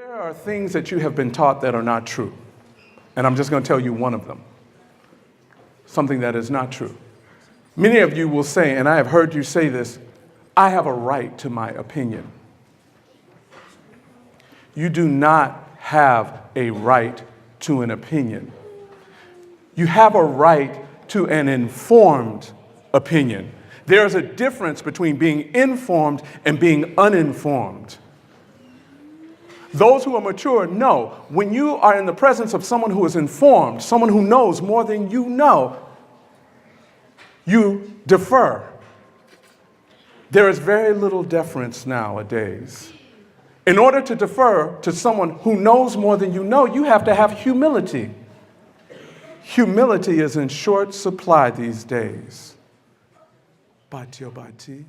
There are things that you have been taught that are not true. And I'm just going to tell you one of them. Something that is not true. Many of you will say, and I have heard you say this, I have a right to my opinion. You do not have a right to an opinion. You have a right to an informed opinion. There's a difference between being informed and being uninformed. Those who are mature know when you are in the presence of someone who is informed, someone who knows more than you know, you defer. There is very little deference nowadays. In order to defer to someone who knows more than you know, you have to have humility. Humility is in short supply these days. Bati.